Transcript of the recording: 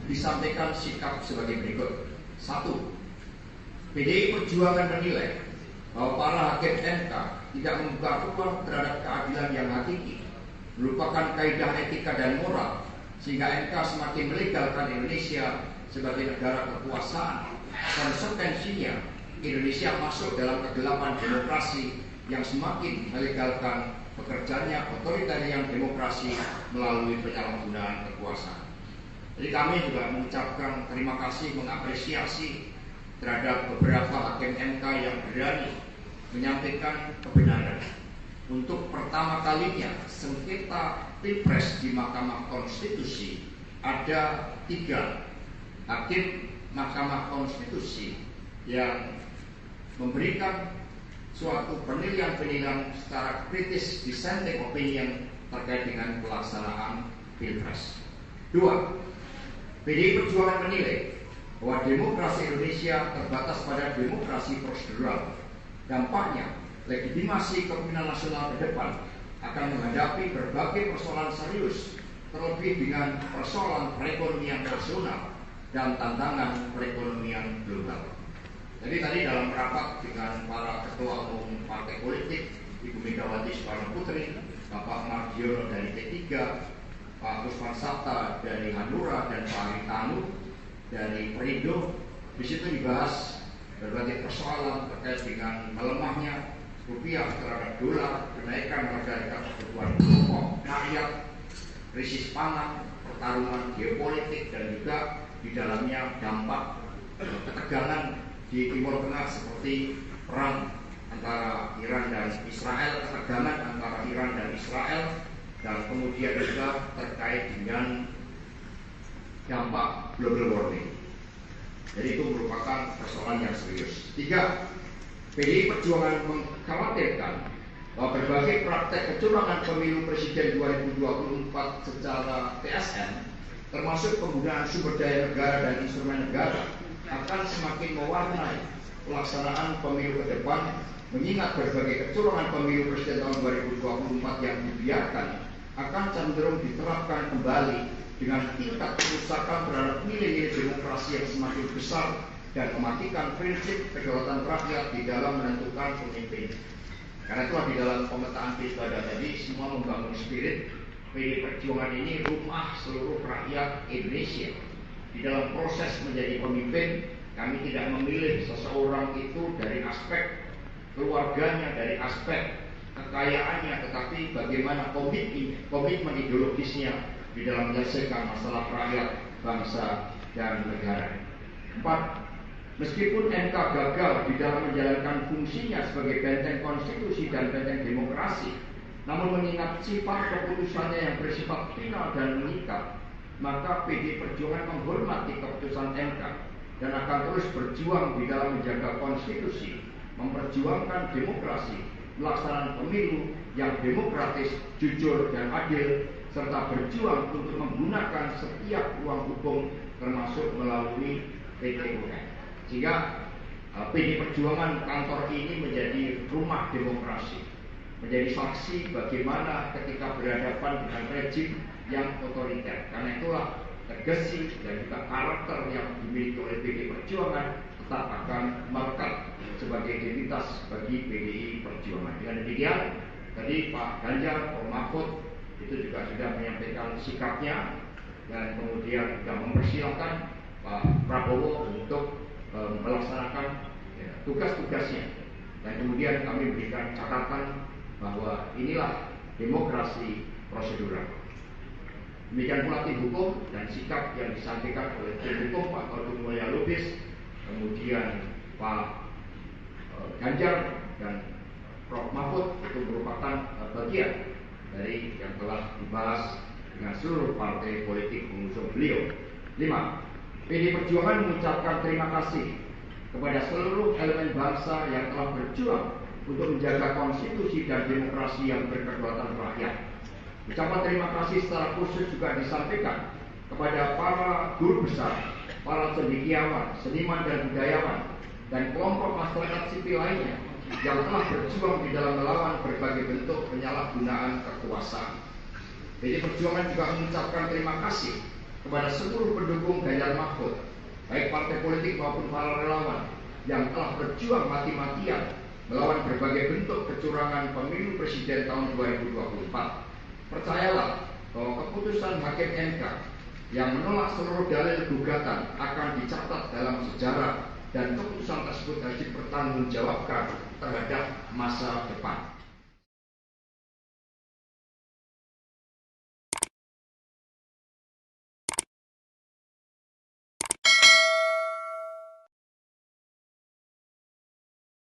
disampaikan sikap sebagai berikut. 1. PDI Perjuangan menilai bahwa para hakim MK tidak membuka ruang terhadap keadilan yang hakiki, merupakan kaidah etika dan moral, sehingga MK semakin melegalkan Indonesia sebagai negara kekuasaan. Konsekuensinya, Indonesia masuk dalam kegelapan demokrasi yang semakin melegalkan bekerjanya otoritarian demokrasi melalui penyalahgunaan kekuasaan. Jadi kami juga mengucapkan terima kasih, mengapresiasi terhadap beberapa hakim MK yang berani menyampaikan kebenaran. Untuk pertama kalinya sengketa Pilpres di Mahkamah Konstitusi ada 3 hakim Mahkamah Konstitusi yang memberikan suatu penilaian-penilaian secara kritis, dissenting opinion terkait dengan pelaksanaan Pilpres. 2. PDI Perjuangan menilai bahwa demokrasi Indonesia terbatas pada demokrasi prosedural. Dampaknya, legitimasi kepemimpinan nasional ke depan akan menghadapi berbagai persoalan serius, terlebih dengan persoalan perekonomian nasional dan tantangan perekonomian global. Jadi tadi dalam rapat dengan para ketua umum partai politik, Ibu Megawati Soekarno Putri, Bapak Mardiono dari P3, Pak Usman Sabta dari Hanura, dan Pak Haritanu dari Perindo, di situ dibahas berbagai persoalan terkait dengan melemahnya rupiah terhadap dolar, kenaikan harga kebutuhan pokok rakyat, krisis pangan, pertarungan geopolitik, dan juga di dalamnya dampak ketegangan di Timur Tengah seperti perang antara Iran dan Israel, ketegangan antara Iran dan Israel, dan kemudian juga terkait dengan dampak global warming. Jadi itu merupakan persoalan yang serius. 3. PDI Perjuangan mengkhawatirkan bahwa berbagai praktek kecurangan pemilu presiden 2024 secara TSN, termasuk penggunaan sumber daya negara dan instrumen negara, akan semakin mewarnai pelaksanaan pemilu ke depan, mengingat berbagai kecurangan pemilu presiden tahun 2024 yang dibiarkan akan cenderung diterapkan kembali dengan tingkat kerusakan terhadap nilai-nilai demokrasi yang semakin besar dan mematikan prinsip kedaulatan rakyat di dalam menentukan pemimpin. Karena itulah di dalam pemetaan pilkada tadi semua membangun spirit PDI Perjuangan ini rumah seluruh rakyat Indonesia. Di dalam proses menjadi pemimpin, kami tidak memilih seseorang itu dari aspek keluarganya, dari aspek kekayaannya, tetapi bagaimana komitmen ideologisnya di dalam menyelesaikan masalah rakyat, bangsa, dan negara. 4. Meskipun MK gagal di dalam menjalankan fungsinya sebagai benteng konstitusi dan benteng demokrasi, namun mengingat sifat keputusannya yang bersifat final dan mengikat, maka PDI Perjuangan menghormati keputusan MK dan akan terus berjuang di dalam menjaga konstitusi, memperjuangkan demokrasi, pelaksanaan pemilu yang demokratis, jujur, dan adil, serta berjuang untuk menggunakan setiap ruang hukum termasuk melalui PT UN. Sehingga PDI Perjuangan kantor ini menjadi rumah demokrasi, menjadi saksi bagaimana ketika berhadapan dengan rejim yang otoriter. Karena itulah legasi dan juga karakter yang dimiliki oleh PDI Perjuangan tetap akan melekat sebagai identitas bagi PDI Perjuangan. Dengan demikian, tadi Pak Ganjar, Pak Mahfud itu juga sudah menyampaikan sikapnya, dan kemudian juga mempersilahkan Pak Prabowo untuk melaksanakan tugas-tugasnya. Dan kemudian kami berikan catatan bahwa inilah demokrasi prosedural. Demikian pula tim hukum dan sikap yang disampaikan oleh tim hukum Pak Todung Mulya Lubis, kemudian Pak Ganjar dan Prof. Mahfud itu merupakan bagian dari yang telah dibahas dengan seluruh partai politik pengusung beliau. 5. PDI Perjuangan mengucapkan terima kasih kepada seluruh elemen bangsa yang telah berjuang untuk menjaga konstitusi dan demokrasi yang berkedaulatan rakyat. Ucapan terima kasih secara khusus juga disampaikan kepada para guru besar, para cendekiawan, seniman dan budayawan, dan kelompok masyarakat sipil lainnya yang telah berjuang di dalam melawan berbagai bentuk penyalahgunaan kekuasaan. PDI Perjuangan juga mengucapkan terima kasih kepada seluruh pendukung Ganjar Ganjar Mahfud, baik partai politik maupun para relawan yang telah berjuang mati-matian melawan berbagai bentuk kecurangan pemilu presiden tahun 2024. Percayalah bahwa keputusan Hakim MK yang menolak seluruh dalil gugatan akan dicatat dalam sejarah dan keputusan tersebut harus dipertanggungjawabkan terhadap masa depan.